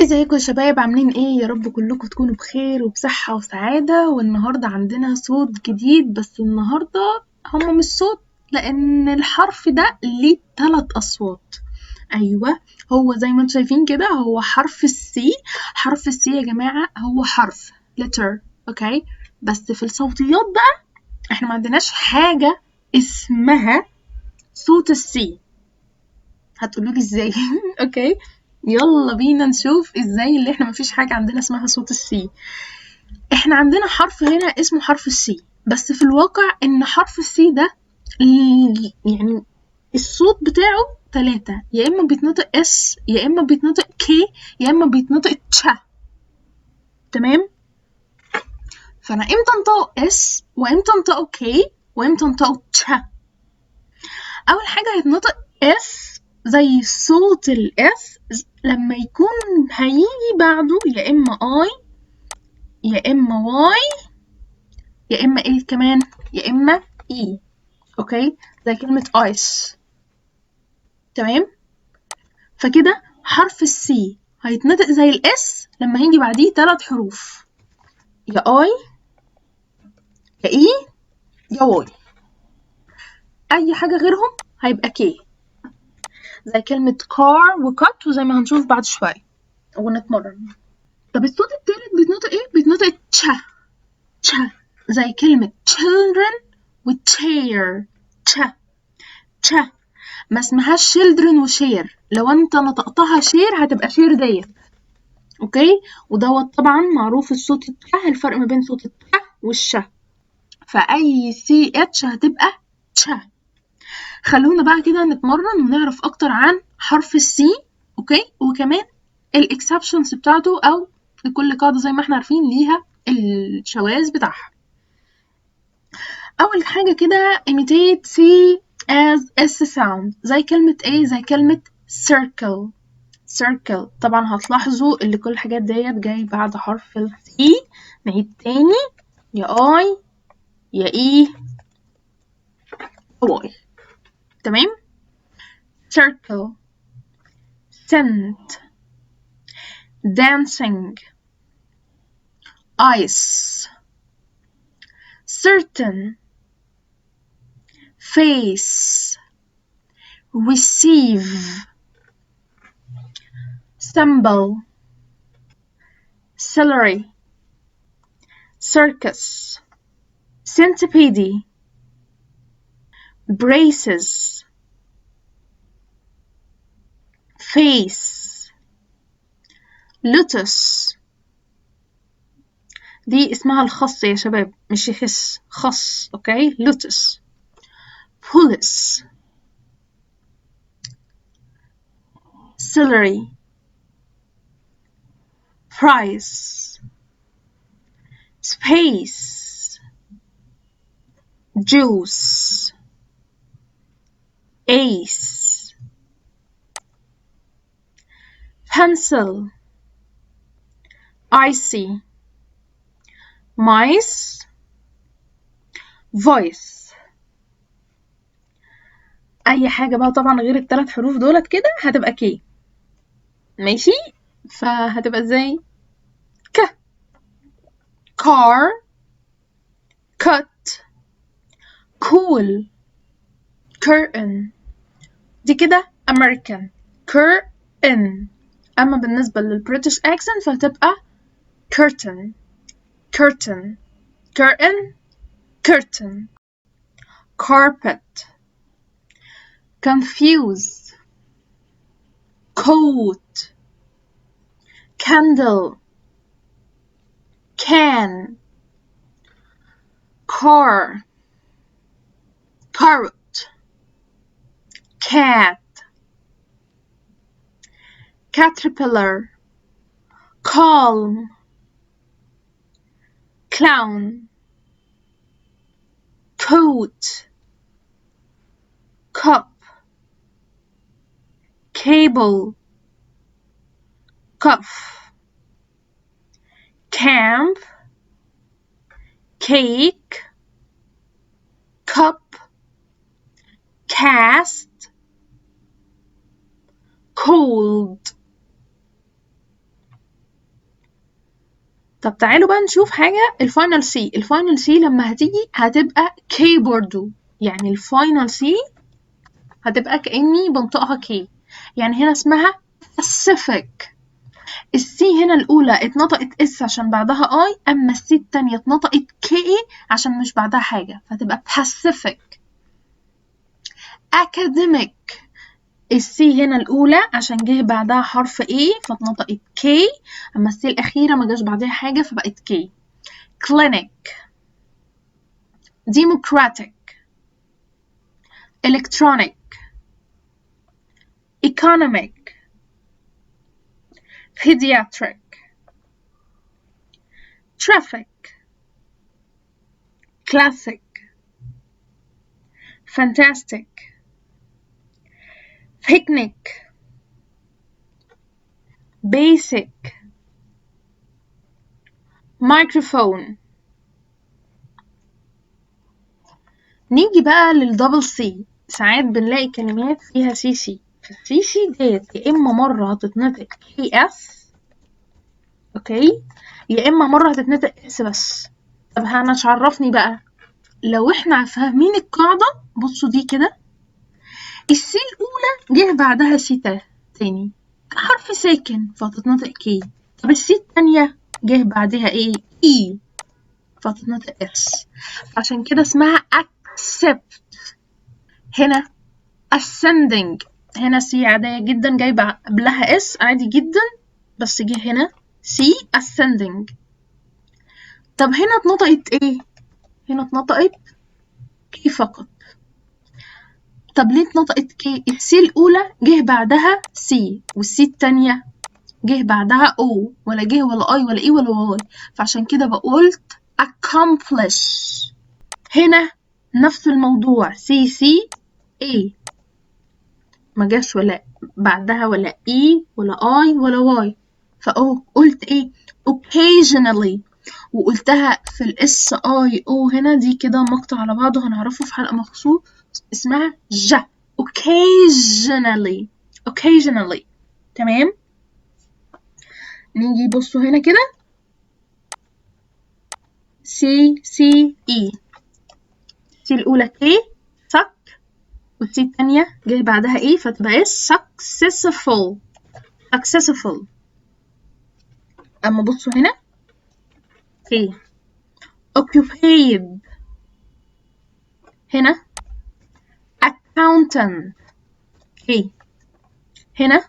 ازيكم يا شباب، عاملين ايه؟ يا رب كلكم تكونوا بخير وبصحة وسعادة. والنهاردة عندنا صوت جديد، بس النهاردة هما مش صوت، لان الحرف ده ليه 3 اصوات. ايوه، هو زي ما انتم شايفين كده، هو حرف السي. حرف السي يا جماعة هو حرف letter، اوكي؟ بس في الصوتيات بقى احنا ما عندناش حاجة اسمها صوت السي. هتقولوا لي ازاي؟ اوكي، يلا بينا نشوف ازاي اللي احنا مفيش حاجة عندنا اسمها صوت السي. احنا عندنا حرف هنا اسمه حرف السي، بس في الواقع ان حرف السي ده يعني الصوت بتاعه 3، يا اما بيتنطق اس، يا اما بيتنطق كي، يا اما بيتنطق تشا. تمام؟ فانا امتى انطقه اس، وامتى انطقه كي، وامتى انطقه تشا؟ اول حاجة هيتنطق اس زي صوت الاس لما يكون هيجي بعده يا اما اي، يا اما واي، يا اما ايه كمان، يا اما اي. اوكي، زي كلمة ايس. تمام؟ فكده حرف السي هيتنطق زي الاس لما هيجي بعديه 3 حروف، يا اي، يا اي، يا واي. اي حاجة غيرهم هيبقى كي، زي كلمة كار وكات، وزي ما هنشوف بعد شوية ونتمرن. طب الصوت التالت بيتنطق ايه؟ بيتنطق تشا. تشا، زي كلمة children و chair. تشا تشا، ما اسمهاش children وشير. لو انت نطقتها شير هتبقى شير ديت. اوكي، ودوت طبعا معروف الصوت التشا، الفرق ما بين صوت التشا والشا. فاي سي اتش هتبقى تشا. خلونا بقى كده نتمرن ونعرف اكتر عن حرف السي. اوكي، وكمان الاكسبشنز بتاعته، او لكل قاعدة زي ما احنا عارفين ليها الشواذ بتاعها. اول حاجة كده imitate C as S sound، زي كلمة ايه؟ زي كلمة circle. circle، طبعا هتلاحظوا ان كل الحاجات ديت جاي بعد حرف ال C. نعيد تاني، يا I، يا E، يا Y. تمام؟ circle، scent، dancing، ice، certain، face، receive، symbol، celery، circus، centipede، braces، face، lotus. دي اسمها الخص يا شباب، مش يخس، خص. اوكي، lotus. police، celery، price، space، juice، ace، pencil، icy، mice، voice. اي حاجة بقى طبعا غير ال3 حروف دولت كده هتبقى كي. ماشي؟ فهتبقى ازاي؟ ك، car، cut، cool، curtain. دي كده American curtain. أما بالنسبة للبريتش accent فهتبقى curtain، curtain، curtain، curtain. carpet، confuse، coat، candle، can، car، carrot، cat، caterpillar، calm، clown، coat، cup، cable، cuff، camp، cake، cup، cast، cold. طب تعالوا بقى نشوف حاجة الفاينل سي. الفاينل سي لما هتيجي هتبقى كي برضو، يعني الفاينل سي هتبقى كأني بنطقها كي، يعني هنا اسمها Pacific. السي هنا الأولى اتنطقت اس عشان بعدها اي، أما السي التانية اتنطقت كي عشان مش بعدها حاجة فتبقى Pacific. Academic، السي هنا الأولى عشان جه بعدها حرف A فاتنطقت كي، أما السي الأخيرة ما جاش بعدها حاجة فبقت كي. Clinic، Democratic، Electronic، Economic، Pediatric، Traffic، Classic، Fantastic، Picnic، Basic، Microphone. نيجي بقى للدبل سي. ساعات بنلاقي كلمات فيها سي سي، فالسي سي ديت يا إما مرة هتتنطق كي اس، أوكي، يا إما مرة هتتنطق اس بس. طب هنعرفني بقى لو احنا فاهمين القاعدة. بصوا دي كده، السي الأولى جه بعدها سي تاني حرف ساكن فهتتنطق كي. طب السي التانية جه بعدها ايه؟ اي فهتتنطق اس، عشان كده اسمها accept. هنا ascending، هنا سي عادية جدا جايبة قبلها اس عادي جدا، بس جه هنا سي ascending. طب هنا اتنطقت ايه؟ هنا اتنطقت كي فقط. طب ليه اتنطقت كي؟ السي الأولى جه بعدها سي، والسي التانية جه بعدها او، ولا جه ولا اي ولا اي ولا واي، فعشان كده بقولت accomplish. هنا نفس الموضوع سي سي اي، ما جاش ولا بعدها ولا اي ولا اي ولا واي، فقلت ايه؟ occasionally. وقلتها في الاس اي او هنا دي كده مقطع على بعضه هنعرفه في حلقة مخصوص اسمها جا occasionally. occasionally تمام. نيجي بصوا هنا كده سي سي اي، سي الأولى كي سك، والسي التانية جاي بعدها ايه فتبقى ايه successful. successful. أما بصوا هنا كي occupied، هنا accountant كي، هنا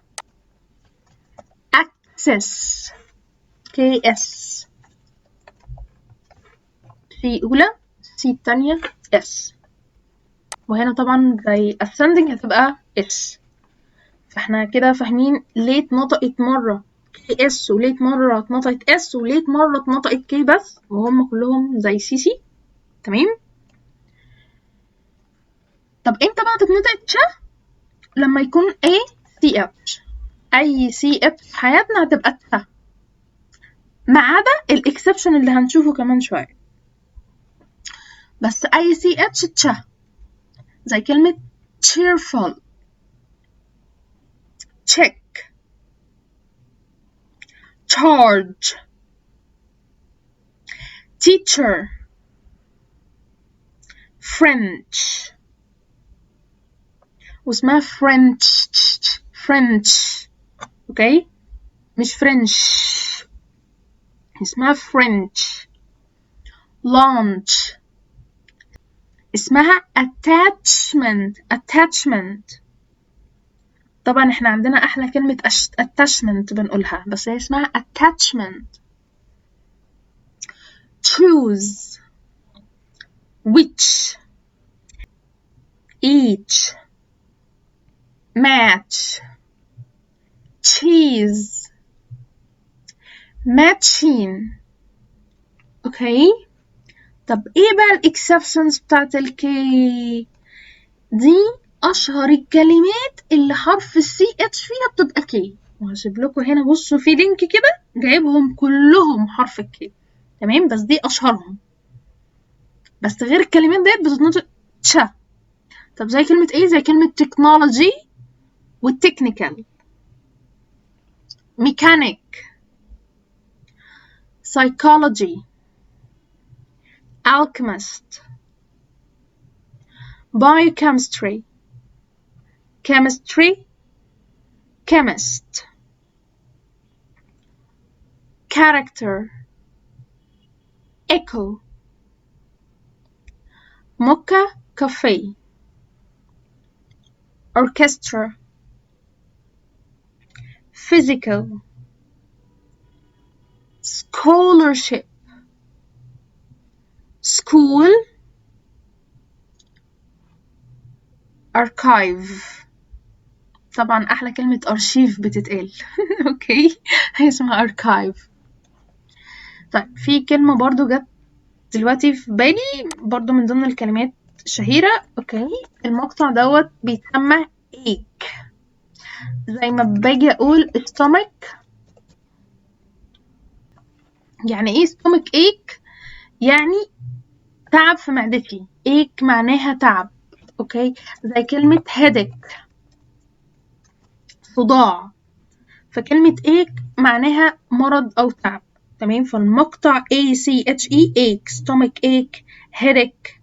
access كي اس، سي أولى سي التانية اس، وهنا طبعا زي ascending هتبقى اس. فاحنا كده فاهمين ليه اتنطقت مرة كي اس وليه مرة اتنطقت اس وليه مرة اتنطقت كي بس، وهم كلهم زي سي سي. تمام. طب امتى بقى تتنطق تشا؟ لما يكون A C H، أي C H في حياتنا هتبقى تشا، ما عدا الإكسبشن اللي هنشوفه كمان شوية. بس أي C H تشا، زي كلمة cheerful، check، charge، teacher، French، واسمها French French، اوكي، مش French، اسمها French. launch اسمها attachment. طبعا احنا عندنا احلى كلمة attachment بنقولها، بس هي اسمها attachment. choose، which، each، match، cheese، matching. اوكي. طب ايه بقى الاكسبشنز بتاعت الكي دي؟ اشهر الكلمات اللي حرف السي اتش فيها بتبقى كي، وهسيب لكم هنا بصوا في لينك كده جايبهم كلهم حرف الكي. تمام، بس دي اشهرهم، بس غير الكلمات ديت بتتنطق تشا. طب زي كلمة ايه؟ زي كلمة تكنولوجي والتكنيكال، ميكانيك، psychology, alchemist, biochemistry, chemistry, chemist, character, echo, mocha cafe, orchestra, physical, scholarship, school, archive. طبعا احلى كلمة ارشيف بتتقال اوكي هي اسمها archive. طيب في كلمة برضو جت دلوقتي في بالي برضو من ضمن الكلمات الشهيرة. اوكي المقطع دوت بيتسمى ache. زي ما باجي اقول stomach، يعني ايه stomach ache؟ يعني تعب في معدتي. ache معناها تعب. اوكي زي كلمة headache صداع، فكلمة ache معناها مرض أو تعب. تمام فالمقطع ACHE ache stomach ache headache.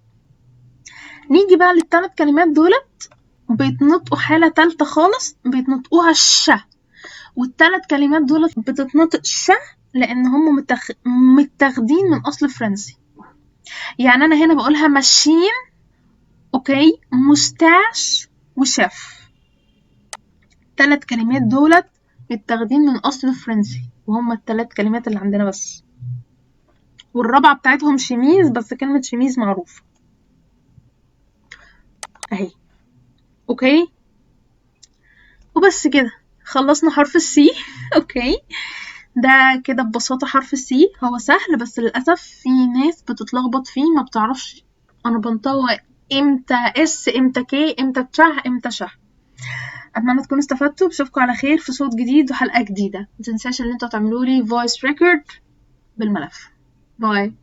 نيجي بقى للثلاث كلمات دولت بيتنطقوا حالة تالتة خالص، بيتنطقوها الشه. والثلاث كلمات دولت بتتنطق شه لأن هم متاخدين من أصل فرنسي. يعني أنا هنا بقولها ماشين، أوكي، مستاش وشيف. الثلاث كلمات دولت متاخدين من أصل فرنسي وهم الثلاث كلمات اللي عندنا بس. والرابعة بتاعتهم شميز، بس كلمة شميز معروفة اهي. اوكي وبس كده خلصنا حرف السي اوكي ده كده ببساطة حرف السي هو سهل، بس للأسف في ناس بتتلخبط فيه ما بتعرفش انا بنطوق امتى اس امتى كي امتى تشه امتى شه. اتمنى تكونوا استفدتوا. بشوفكم على خير في صوت جديد وحلقة جديدة. متنساش ان انتوا تعملوا لي voice record بالملف. باي.